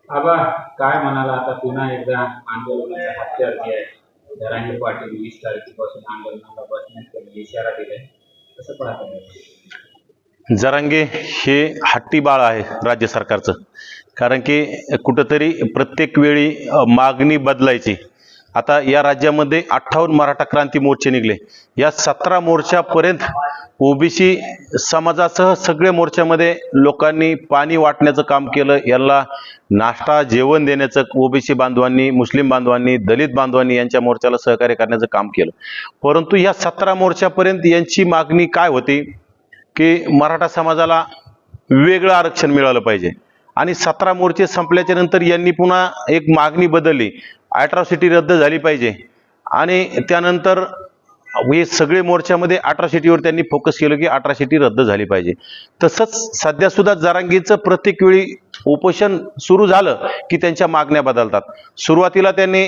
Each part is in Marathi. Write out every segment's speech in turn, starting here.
आबा काय म्हणाला आता पुन्हा एकदा आंदोलनाचा हात्यावरती आहे. जरांगे पाटील 20 तारखेपासून आंदोलनाला बसण्याचा इशारा दिलाय. कसं पाहता? जरांगे हे हट्टी बाळ आहे राज्य सरकारचं. कारण की कुठंतरी प्रत्येक वेळी मागणी बदलायची. आता या राज्यामध्ये 58 मराठा क्रांती मोर्चे निघले. या 17 मोर्चापर्यंत ओबीसी समाजासह सगळ्या मोर्चामध्ये लोकांनी पाणी वाटण्याचं काम केलं. यांना नाश्ता जेवण देण्याचं ओबीसी बांधवांनी, मुस्लिम बांधवांनी, दलित बांधवांनी यांच्या मोर्चाला सहकार्य करण्याचं काम केलं. परंतु या 17 मोर्चापर्यंत यांची मागणी काय होती की मराठा समाजाला वेगळं आरक्षण मिळालं पाहिजे. आणि 17 मोर्चे संपल्याच्या नंतर यांनी पुन्हा एक मागणी बदलली, अॅट्रॉसिटी रद्द झाली पाहिजे. आणि त्यानंतर हे सगळे मोर्चामध्ये अॅट्रॉसिटीवर त्यांनी फोकस केलं की अॅट्रॉसिटी रद्द झाली पाहिजे. तसंच सध्या सुद्धा जरांगेचं प्रत्येक वेळी उपोषण सुरू झालं की त्यांच्या मागण्या बदलतात. सुरुवातीला त्यांनी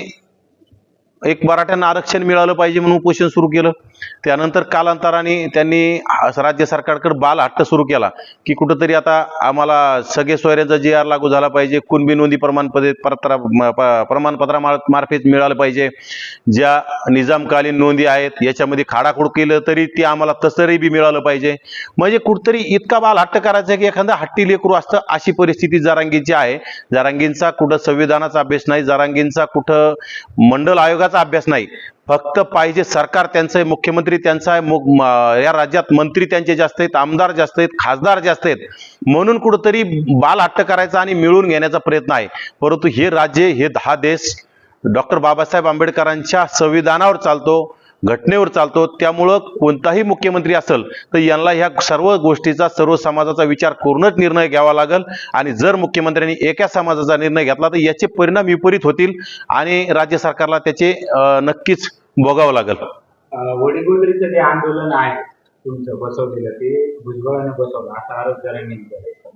एक मराठ्यांना आरक्षण मिळालं पाहिजे म्हणून उपोषण सुरू केलं. त्यानंतर कालांतराने त्यांनी राज्य सरकारकडे बाल हट्ट सुरू केला की कुठंतरी आता आम्हाला सगळे सोयऱ्यांचा जी आर लागू झाला पाहिजे, कुणबी नोंदी प्रमाणपत्रामार्फत मिळालं पाहिजे. ज्या निजामकालीन नोंदी आहेत याच्यामध्ये खाडाखोड केलं तरी ते आम्हाला तसंही बी मिळालं पाहिजे. म्हणजे कुठंतरी इतका बाल हट्ट करायचा की एखादा हट्टी लेकरू असतं, अशी परिस्थिती जरांगींची आहे. जरांगींचा कुठं संविधानाचा अभ्यास नाही, जरांगींचा कुठं मंडल आयोगाचा अभ्यास नाही. फक्त पाहिजे सरकार त्यांचं आहे, मुख्यमंत्री त्यांचा आहे, या राज्यात मंत्री त्यांचे जास्त आहेत, आमदार जास्त आहेत, खासदार जास्त आहेत, म्हणून कुठंतरी बाल हट्ट करायचा आणि मिळून घेण्याचा प्रयत्न आहे. परंतु हे राज्य, हे हा देश डॉक्टर बाबासाहेब आंबेडकरांच्या संविधानावर चालतो, घटनेवर चालतो. त्यामुळं कोणताही मुख्यमंत्री असेल तर यांना ह्या सर्व गोष्टीचा, सर्व समाजाचा विचार करूनच निर्णय घ्यावा लागेल. आणि जर मुख्यमंत्र्यांनी एका समाजाचा निर्णय घेतला तर याचे परिणाम विपरीत होतील आणि राज्य सरकारला त्याचे नक्कीच भोगावं लागेल. वडीगोद्रीचं जे आंदोलन आहे तुमचं बसवलेलं, ते भुजबळाने बसवलं असा आरोप जरांगेंनी केला.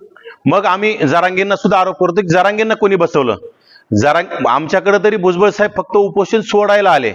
मग आम्ही जरांगेंना सुद्धा आरोप करतो की जरांगेंना कोणी बसवलं. आमच्याकडे तरी भुजबळ साहेब फक्त उपोषण सोडायला आले.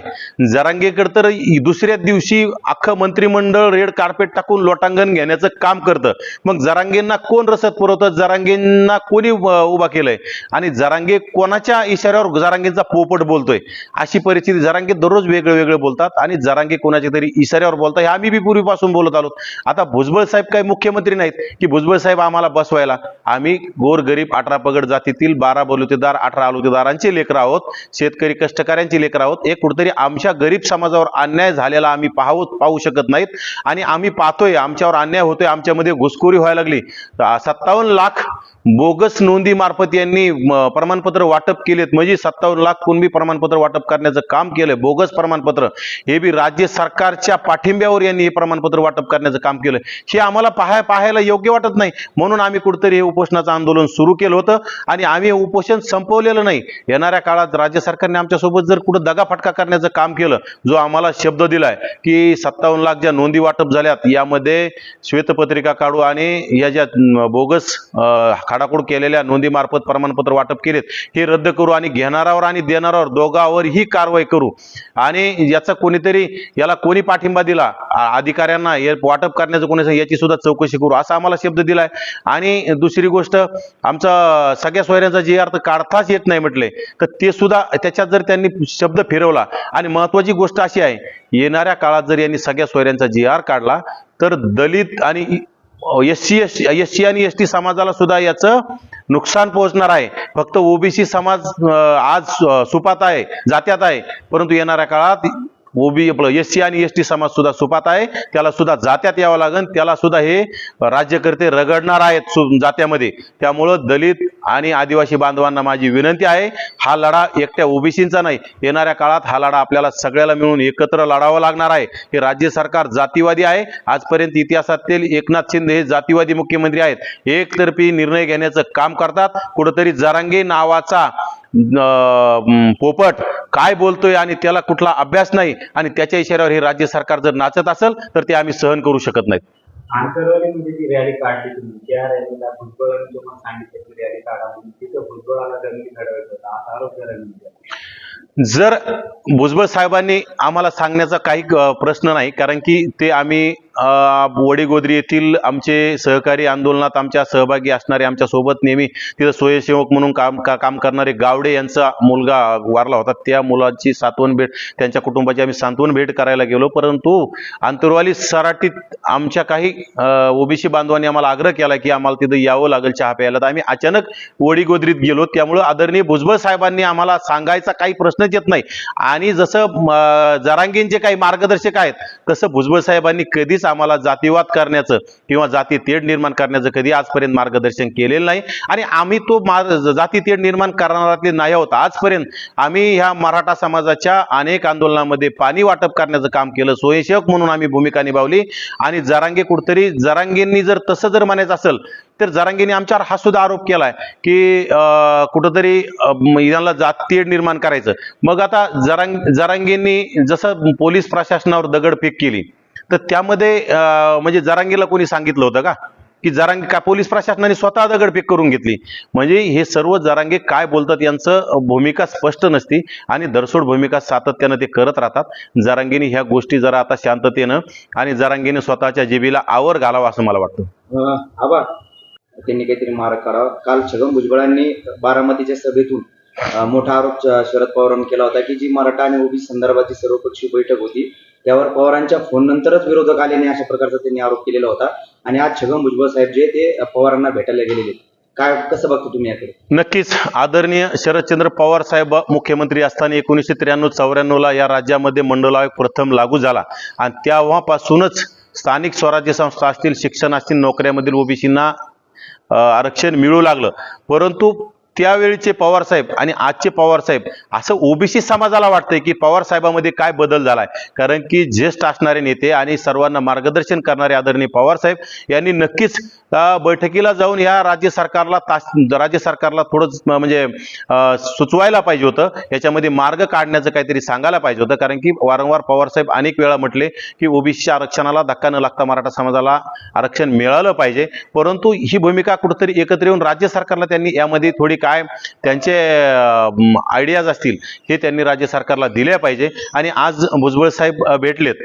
जरांगेकडे तर दुसऱ्या दिवशी अख्खं मंत्रिमंडळ रेड कार्पेट टाकून लोटांगण घेण्याचं काम करतं. मग जरांगेंना कोण रसद पुरवतं, जरांगेंना कोणी उभा केलंय आणि जरांगे कोणाच्या इशाऱ्यावर जरांगेंचा पोपट बोलतोय, अशी परिस्थिती. जरांगे दररोज वेगळे वेगळे बोलतात आणि जरांगे कोणाच्या तरी इशाऱ्यावर बोलतात. हे आम्ही बी पूर्वीपासून बोलत आलो. आता भुजबळ साहेब काही मुख्यमंत्री नाहीत की भुजबळ साहेब आम्हाला बसवायला. आम्ही गोरगरीब 18 पगड जातीतील 12 बलुतेदार 18 दारांचे लेकर आहोत, शेतकरी कष्टकऱ्यांची लेकर आहोत. एक कुठेतरी आमच्या गरीब समाजावर अन्याय झालेला आम्ही पाहू शकत नाहीत आणि आम्ही पाहतोय आमच्यावर अन्याय होतोय, आमच्यामध्ये घुसखोरी व्हायला लागली. 57 लाख बोगस नोंदी मार्फत यांनी प्रमाणपत्र वाटप केलेत. म्हणजे 57 लाख कुणबी प्रमाणपत्र वाटप करण्याचं काम केलंय, बोगस प्रमाणपत्र. हे बी राज्य सरकारच्या पाठिंब्यावर यांनी हे प्रमाणपत्र वाटप करण्याचं काम केलंय. हे आम्हाला पाहायला योग्य वाटत नाही, म्हणून आम्ही कुठेतरी हे उपोषणाचं आंदोलन सुरू केलं होतं आणि आम्ही हे उपोषण संपवलेलं नाही. येणाऱ्या काळात राज्य सरकारने आमच्यासोबत जर कुठं दगाफटका करण्याचं काम केलं, जो आम्हाला शब्द दिलाय की 57 लाख ज्या नोंदी वाटप झाल्यात यामध्ये श्वेतपत्रिका काढू आणि या ज्या बोगस खाडाखोड केलेल्या नोंदी मार्फत प्रमाणपत्र वाटप केलेत हे रद्द करू आणि घेणारावर आणि देणारावर दोघांवरही कारवाई करू. आणि याचा कोणीतरी, याला कोणी पाठिंबा दिला अधिकाऱ्यांना हे वाटप करण्याचं कोणी, याची सुद्धा चौकशी करू असा आम्हाला शब्द दिलाय. आणि दुसरी गोष्ट, आमचा सगळ्या सोयऱ्यांचा जी अर्थ काढताच येत नाही म्हटले तर ते सुद्धा त्याच्यात जर त्यांनी शब्द फिरवला. आणि महत्वाची गोष्ट अशी आहे, येणाऱ्या काळात जर यांनी सगळ्या सोयऱ्यांचा जी आर काढला तर दलित आणि एससी आणि एसटी समाजाला सुद्धा याचं नुकसान पोहोचणार आहे. फक्त ओबीसी समाज आज सुपात आहे, जात्यात आहे, परंतु येणाऱ्या काळात एससी आणि एसटी समाज सुद्धा सुपात आहे, त्याला सुद्धा जात्यात यावं लागेल. त्याला सुद्धा हे राज्यकर्ते रगडणार आहेत जात्यामध्ये. त्यामुळं दलित आणि आदिवासी बांधवांना माझी विनंती आहे, हा लढा एकट्या ओबीसींचा नाही, येणाऱ्या काळात हा लढा आपल्याला सगळ्याला मिळून एकत्र लढावा लागणार आहे. हे राज्य सरकार जातीवादी आहे. आजपर्यंत इतिहासातील एकनाथ शिंदे हे जातीवादी मुख्यमंत्री आहेत, एकतर्फी निर्णय घेण्याचं काम करतात. कुठंतरी जरांगे नावाचा पोपट काय बोलतोय आणि त्याला कुठला अभ्यास नाही आणि त्याच्या इशाऱ्यावर हे राज्य सरकार जर नाचत असेल तर ते आम्ही सहन करू शकत नाहीत. आंतरवालीमध्ये जी रॅली काढली तुम्ही, त्या रॅलीला भुजबळांनी तुम्हाला सांगितलं की रॅली काढा म्हणून, तिथं भुजबळाला दंगली घडवायचं होता असा आरोप जरांगे. जर भुजबळ साहेबांनी आम्हाला सांगण्याचा काही प्रश्न नाही, कारण की ते आम्ही वडीगोद्री येथील आमचे सहकारी आंदोलनात आमच्या सहभागी असणारे, आमच्या सोबत नेहमी तिथं स्वयंसेवक म्हणून काम करणारे गावडे यांचा मुलगा वारला होता. त्या मुलाची सांत्वन भेट, त्यांच्या कुटुंबाची आम्ही सांत्वन भेट करायला गेलो. परंतु आंतरवाली सराटीत आमच्या काही ओबीसी बांधवांनी आम्हाला आग्रह केला की आम्हाला तिथं यावं लागेल चहा प्यायला. तर आम्ही अचानक वडीगोद्रीत गेलो. त्यामुळं आदरणीय भुजबळ साहेबांनी आम्हाला सांगायचा काही प्रश्नच येत नाही. आणि जसं जरांगेंचे काही मार्गदर्शक आहेत, तसं भुजबळ साहेबांनी कधीच आम्हाला जातीवाद करण्याचं किंवा जाती तेढ निर्माण करण्याचं कधी आजपर्यंत मार्गदर्शन केलेलं नाही. आणि आम्ही तो जाती तेढ निर्माण करणारातले नाही आहोत. आजपर्यंत आम्ही ह्या मराठा समाजाच्या अनेक आंदोलनामध्ये पाणी वाटप करण्याचं काम केलं, स्वयंसेवक म्हणून आम्ही भूमिका निभावली. आणि जरांगे कुठतरी, जरांगेंनी जर तसं जर म्हणायचं असेल तर जरांगेंनी आमच्यावर हा सुद्धा आरोप केलाय की कुठंतरी यांना जातीय निर्माण करायचं. मग आता जरांगेंनी जसं पोलीस प्रशासनावर दगडफेक केली, तर त्यामध्ये म्हणजे जरांगेला कोणी सांगितलं होतं का की जरांगे का पोलीस प्रशासनाने स्वतः दगडफेक करून घेतली? म्हणजे हे सर्व जरांगे काय बोलतात यांचं भूमिका स्पष्ट नसती आणि दरसोड भूमिका सातत्यानं ते करत राहतात. जरांगेने ह्या गोष्टी जरा आता शांततेनं आणि जरांगेने स्वतःच्या जिभेला आवर घालावा असं मला वाटतं. आबा, त्यांनी काहीतरी मार्ग काढावा. काल छगन भुजबळांनी बारामतीच्या सभेतून मोठा आरोप शरद पवारांनी केला होता की जी मराठा आणि ओबीसी संदर्भाची सर्वपक्षीय बैठक होती त्यावर पवारांच्या फोन नंतरच विरोधक आले नाही, अशा प्रकारचा त्यांनी आरोप केलेला होता. आणि आज छगन भुजबळ साहेब जे ते पवारांना भेटायला गेलेले, काय कसं बघतो तुम्ही याकडे? नक्कीच आदरणीय शरदचंद्र पवार साहेब मुख्यमंत्री असताना 1993-94 या राज्यामध्ये मंडल आयोग प्रथम लागू झाला आणि तेव्हापासूनच स्थानिक स्वराज्य संस्था असतील, शिक्षण असतील, नोकऱ्यामधील ओबीसींना आरक्षण मिळू लागलं. परंतु त्यावेळीचे पवार साहेब आणि आजचे पवार साहेब, असं ओबीसी समाजाला वाटतंय की पवार साहेबांमध्ये काय बदल झालाय. कारण की ज्येष्ठ असणारे नेते आणि सर्वांना मार्गदर्शन करणारे आदरणीय पवार साहेब यांनी नक्कीच बैठकीला जाऊन या राज्य सरकारला थोडं म्हणजे सुचवायला पाहिजे होतं, याच्यामध्ये मार्ग काढण्याचं काहीतरी सांगायला पाहिजे होतं. कारण की वारंवार पवार साहेब अनेक वेळा म्हटले की ओबीसीच्या आरक्षणाला धक्का न लागता मराठा समाजाला आरक्षण मिळालं पाहिजे. परंतु ही भूमिका कुठेतरी एकत्र येऊन राज्य सरकारला त्यांनी यामध्ये थोडी काय त्यांचे आयडियाज असतील हे त्यांनी राज्य सरकारला दिल्या पाहिजे. आणि आज भुजबळ साहेब भेटलेत,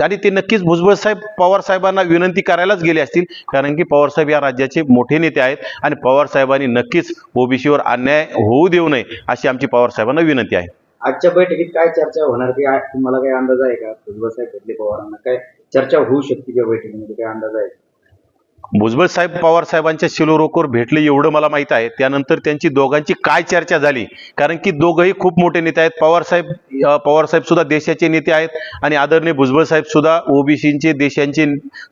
आणि ते नक्कीच भुजबळ साहेब पवार साहेबांना विनंती करायलाच गेले असतील, कारण की पवार साहेब या राज्याचे मोठे नेते आहेत आणि पवार साहेबांनी नक्कीच ओबीसीवर अन्याय होऊ देऊ नये अशी आमची पवार साहेबांना विनंती आहे. आजच्या बैठकीत काय चर्चा होणार की तुम्हाला काही अंदाज आहे का? भुजबळ साहेब भेटले पवारांना, काय चर्चा होऊ शकते त्या बैठकीमध्ये, काय अंदाज आहे? भुजबळ साहेब पवार साहेबांच्या शिलोरोकोर भेटले एवढं मला माहित आहे. त्यानंतर त्यांची दोघांची काय चर्चा झाली, कारण की दोघंही खूप मोठे नेते आहेत. पवार साहेब सुद्धा देशाचे नेते आहेत आणि आदरणीय भुजबळ साहेब सुद्धा ओबीसीचे देशांचे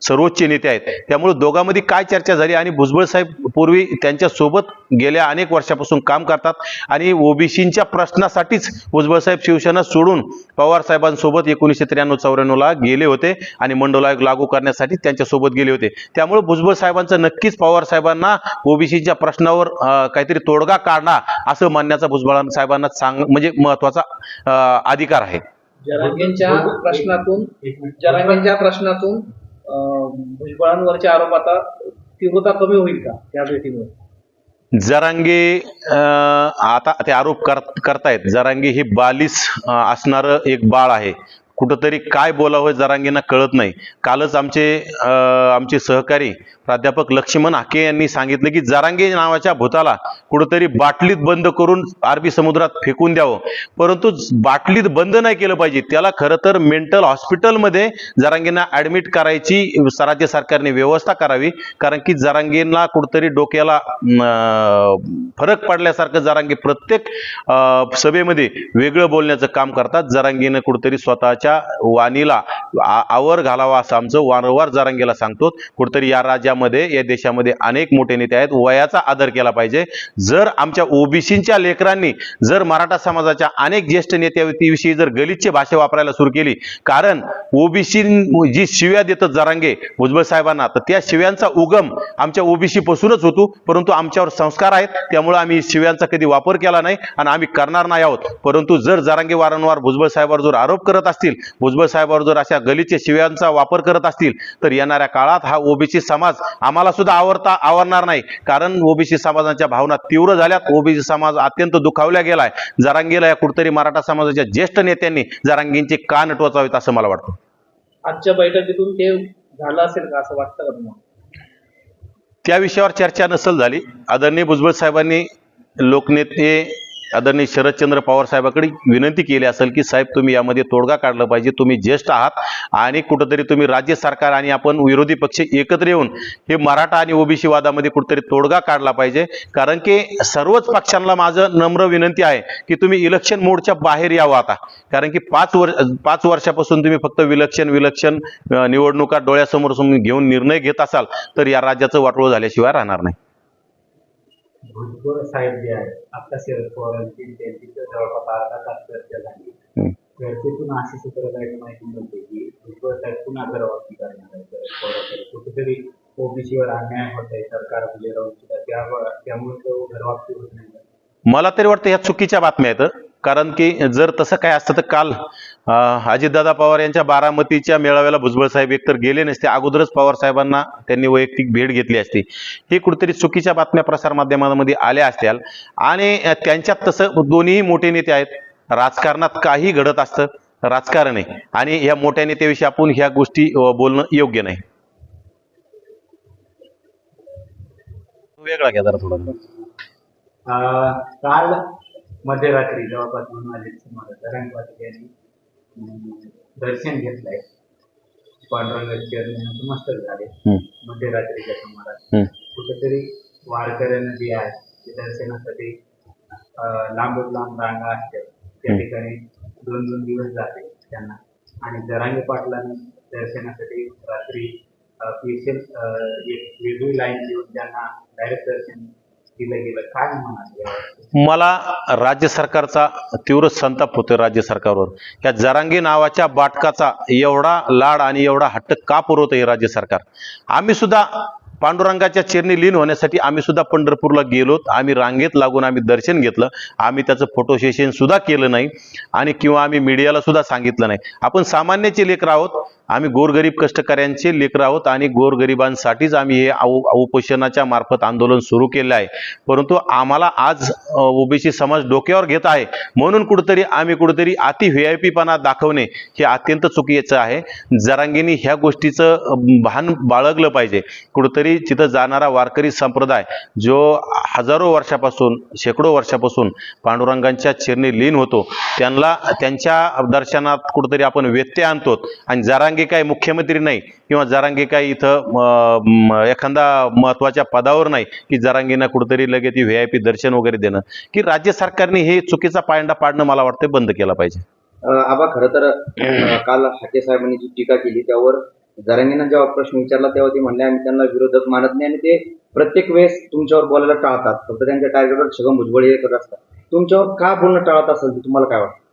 सर्वोच्च नेते आहेत. त्यामुळे दोघांमध्ये काय चर्चा झाली, आणि भुजबळ साहेब पूर्वी त्यांच्या सोबत गेल्या अनेक वर्षापासून काम करतात आणि ओबीसीच्या प्रश्नासाठीच भुजबळ साहेब शिवसेना सोडून पवार साहेबांसोबत 1993-94 गेले होते आणि मंडल आयोग लागू करण्यासाठी त्यांच्या सोबत गेले होते. त्यामुळे भुजबळ साहेबांचं नक्कीच पवार साहेबांना ओबीसीच्या प्रश्नावर काहीतरी तोडगा काढणं असं म्हणण्याचा भुजबळ साहेबांना म्हणजे महत्वाचा अधिकार आहे. जरांगेंच्या प्रश्नातून भुजबळांवरचे आरोप आता तीव्रता कमी होईल का त्या भेटीमुळे? जरांगे आता ते आरोप करतायत. जरांगे हे बालिश असणारं एक बाळ आहे. कुठंतरी काय बोलावं जरांगेंना कळत नाही. कालच आमचे सहकारी प्राध्यापक लक्ष्मण हाके यांनी सांगितलं की जरांगे नावाच्या भूताला कुठंतरी बाटलीत बंद करून अरबी समुद्रात फेकून द्यावं. परंतु बाटलीत बंद नाही केलं पाहिजे, त्याला खरं तर मेंटल हॉस्पिटलमध्ये जरांगेंना ऍडमिट करायची राज्य सरकारने व्यवस्था करावी. कारण की जरांगेंना कुठंतरी डोक्याला फरक पडल्यासारखं जरांगे प्रत्येक सभेमध्ये वेगळं बोलण्याचं काम करतात. जरांगेनं कुठंतरी स्वतःच्या वाणीला आवर घालावा असं आमचं वारंवार जरांगेला सांगतो. कुठंतरी या राज्यामध्ये, या देशामध्ये अनेक मोठे नेते आहेत, वयाचा आदर केला पाहिजे. जर आमच्या ओबीसीच्या लेकरांनी जर मराठा समाजाच्या अनेक ज्येष्ठ नेत्याविषयी जर गलिच्छ भाषा वापरायला सुरू केली, कारण ओबीसी जी शिव्या देतात जरांगे भुजबळ साहेबांना, तर त्या शिव्यांचा उगम आमच्या ओबीसी पासूनच होतो. परंतु आमच्यावर संस्कार आहेत, त्यामुळे आम्ही शिव्यांचा कधी वापर केला नाही आणि आम्ही करणार नाही आहोत. परंतु जर जरांगे वारंवार भुजबळ साहेबांवर जर आरोप करत असतील भुजबळ साहेबांवर जर अशा गलिच्छ शिव्यांचा वापर करत असतील तर येणाऱ्या काळात हा ओबीसी समाज आम्हाला सुद्धा आवरणार नाही. कारण ओबीसी समाजाच्या भावना तीव्र झाल्यात. ओबीसी समाज अत्यंत दुखावला गेलाय. जरांगेला या कुठेतरी मराठा समाजाच्या ज्येष्ठ नेत्यांनी जरांगेंचे कान टोचावेत असं मला वाटतं. आजच्या बैठकीतून ते झालं असेल का असं वाटतं का तुम्हाला? त्या विषयावर चर्चा नसेल झाली. आदरणीय भुजबळ साहेबांनी लोकनेते आदरणीय शरदचंद्र पवार साहेबांकडे विनंती केली असेल की साहेब तुम्ही यामध्ये तोडगा काढला पाहिजे. तुम्ही ज्येष्ठ आहात आणि कुठंतरी तुम्ही राज्य सरकार आणि आपण विरोधी पक्ष एकत्र येऊन हे मराठा आणि ओबीसी वादामध्ये कुठंतरी तोडगा काढला पाहिजे. कारण की सर्वच पक्षांना माझं नम्र विनंती आहे की तुम्ही इलेक्शन मोडच्या बाहेर यावं आता. कारण की 5 वर्षापासून तुम्ही फक्त विलक्षण निवडणुका डोळ्यासमोर घेऊन निर्णय घेत असाल तर या राज्याचं वाटोळं झाल्याशिवाय राहणार नाही. भुजबळ साहेब जे आहेत आता शरद पवारांची त्यांची जवळपास अर्धा तास चर्चा झाली. चर्चेतून अशी सूत्रधारांची माहिती मिळते की भुजबळ साहेब पुन्हा गर्भवती करणार आहे शरद पवार. कुठेतरी ओबीसीवर अन्याय होत आहे सरकार पुढे राहून सुद्धा त्यामुळे तो गर्भवती होत नाही. मला तरी वाटतं ह्या चुकीच्या बातम्या आहेत. कारण की जर तसं काय असतं तर काल अजितदादा पवार यांच्या बारामतीच्या मेळाव्याला भुजबळ साहेब एकतर गेले नसते. अगोदरच पवार साहेबांना त्यांनी वैयक्तिक भेट घेतली असती. ही कुठेतरी चुकीच्या बातम्या प्रसारमाध्यमांमध्ये आल्या असत्याल. आणि त्यांच्यात तसं दोन्ही मोठे नेते आहेत. राजकारणात काही घडत असतं, राजकारण आहे आणि ह्या मोठ्या नेत्याविषयी आपण ह्या गोष्टी बोलणं योग्य नाही. वेगळा घ्या जरा थोडा. काल मध्यरात्री जवळपास जरांगे पाटील यांनी दर्शन घेतलंय. पांडुरंगाचे नतमस्तक झाले मध्यरात्रीच्या सुमारास. कुठेतरी वारकऱ्यांना जे आहे ते दर्शनासाठी लांब रांगा असतात त्या ठिकाणी 2-2 दिवस जाते त्यांना. आणि जरांगे पाटलांनी दर्शनासाठी रात्री स्पेशल एक वेगळी लाईन देऊन त्यांना डायरेक्ट दर्शन दिलं गेलं. काय म्हणाल? मला राज्य सरकारचा तीव्र संताप होतोय राज्य सरकारवर. या जरांगे नावाच्या बाटकाचा एवढा लाड आणि एवढा हट्ट का पुरवत आहे राज्य सरकार? आम्ही सुद्धा पांडुरंगाच्या चरणी लीन होण्यासाठी आम्ही सुद्धा पंढरपूरला गेलोत. आम्ही रांगेत लागून आम्ही दर्शन घेतलं. आम्ही त्याचं फोटो सेशन सुद्धा केलं नाही आणि किंवा आम्ही मीडियाला सुद्धा सांगितलं नाही. आपण सामान्याचे लेकर आहोत. आम्ही गोरगरीब कष्टकऱ्यांचे लेकर आहोत आणि गोरगरिबांसाठीच आम्ही हे उपोषणाच्या मार्फत आंदोलन सुरू केलं आहे. परंतु आम्हाला आज ओबीसी समाज डोक्यावर घेत आहे म्हणून आम्ही अति व्हीआयपीपणा दाखवणे हे अत्यंत चुकीचं आहे. जरांगेंनी ह्या गोष्टीचं भान बाळगलं पाहिजे. कुठेतरी तिथं जाणारा वारकरी संप्रदाय जो हजारो वर्षापासून शेकडो वर्षापासून पांडुरंगांच्या चरणी लीन होतो त्यांना त्यांच्या दर्शनात कुठेतरी आपण व्यत्यय आणतो. आणि जरांगे काय मुख्यमंत्री नाही किंवा जरांगे काय इथं एखादा महत्वाच्या पदावर नाही की जरांगेंना कुठेतरी लगेच व्हीआयपी दर्शन वगैरे देणं. की राज्य सरकारने हे चुकीचा पायंडा पाडणं मला वाटतं बंद केला पाहिजे. आबा खरं तर काल हाके साहेबांनी जी टीका केली त्यावर जरांगेंना जेव्हा प्रश्न विचारला तेव्हा ते म्हणले आम्ही त्यांना विरोधक मानत नाही आणि ते प्रत्येक वेळेस तुमच्यावर बोलायला टाळतात. फक्त त्यांच्या टार्गेटवर छगन भुजबळ हे करत असतात. तुमच्यावर का बोलणं टाळत असेल तुम्हाला काय वाटतं?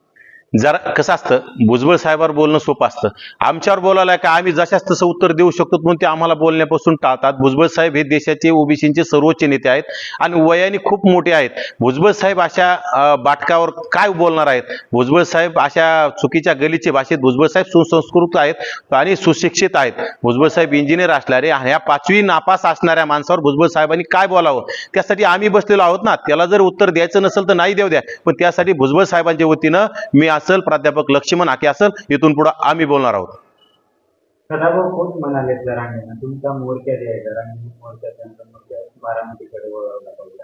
जरा कसं असतं भुजबळ साहेबांवर बोलणं सोपं असतं. आमच्यावर बोलायला काय आम्ही जशाच तसं उत्तर देऊ शकतो म्हणून ते आम्हाला बोलण्यापासून टाळतात. भुजबळ साहेब हे देशाचे ओबीसीचे सर्वोच्च नेते आहेत आणि वयाने खूप मोठे आहेत. भुजबळ साहेब अशा बाटकावर काय बोलणार आहेत? भुजबळ साहेब अशा चुकीच्या गलीच्या भाषेत भुजबळ साहेब सुसंस्कृत आहेत आणि सुशिक्षित आहेत. भुजबळ साहेब इंजिनियर असणारे ह्या 5वी नापास असणाऱ्या माणसावर भुजबळ साहेबांनी काय बोलावं? त्यासाठी आम्ही बसलेलो आहोत ना. त्याला जर उत्तर द्यायचं नसेल तर नाही देऊ द्या. पण त्यासाठी भुजबळ साहेबांच्या वतीनं मी असेल प्राध्यापक लक्ष्मण हाके असेल इथून पुढे आम्ही बोलणार आहोत. सदाभाऊ खोत म्हणाले जरांगेंना तुमचा मोर्चा जे आहे जरांगे मोर्चा त्यांचा मोर्चा बारामतीकडे वळवला पाहिजे.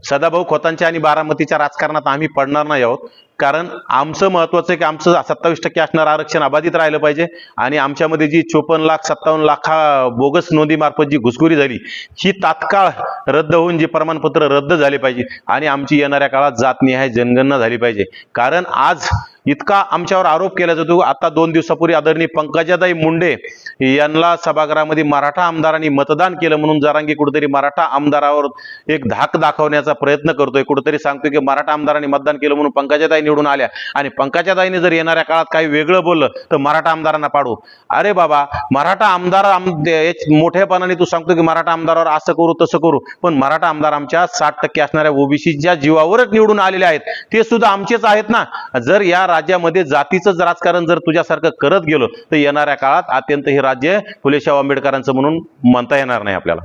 सदाभाऊ खोतांच्या आणि बारामतीच्या राजकारणात आम्ही पडणार नाही आहोत. कारण आमचं महत्वाचं आहे की आमचं 27% असणारं आरक्षण अबाधित राहिलं पाहिजे आणि आमच्यामध्ये जी 54 लाख 57 लाख बोगस नोंदीमार्फत जी घुसखोरी झाली ही तात्काळ रद्द होऊन जे प्रमाणपत्र रद्द झाले पाहिजे आणि आमची येणाऱ्या काळात जातनिहाय जनगणना झाली पाहिजे. कारण आज इतका आमच्यावर आरोप केला जातो. आता 2 दिवसापूर्वी आदरणीय पंकजाताई मुंडे यांना सभागृहामध्ये मराठा आमदारांनी मतदान केलं म्हणून जरांगे कुठेतरी मराठा आमदारावर एक धाक दाखवण्याचा प्रयत्न करतोय. कुठेतरी सांगतोय की मराठा आमदारांनी मतदान केलं म्हणून पंकजाताई निवडून आल्या आणि पंकजाताईने जर येणाऱ्या काळात काही वेगळं बोललं तर मराठा आमदारांना पाडू. अरे बाबा, मराठा आमदार मोठेपणाने तू सांगतो की मराठा आमदारावर असं करू तसं करू, पण मराठा आमदार आमच्या 60% असणाऱ्या ओबीसीच्या जीवावरच निवडून आलेले आहेत, ते सुद्धा आमचेच आहेत ना. जर या राज्यामध्ये जातीचंच राजकारण जर तुझ्यासारखं करत गेलो तर येणाऱ्या काळात अत्यंत हे राज्य फुले शाहू आंबेडकरांचं म्हणून म्हणता येणार नाही आपल्याला.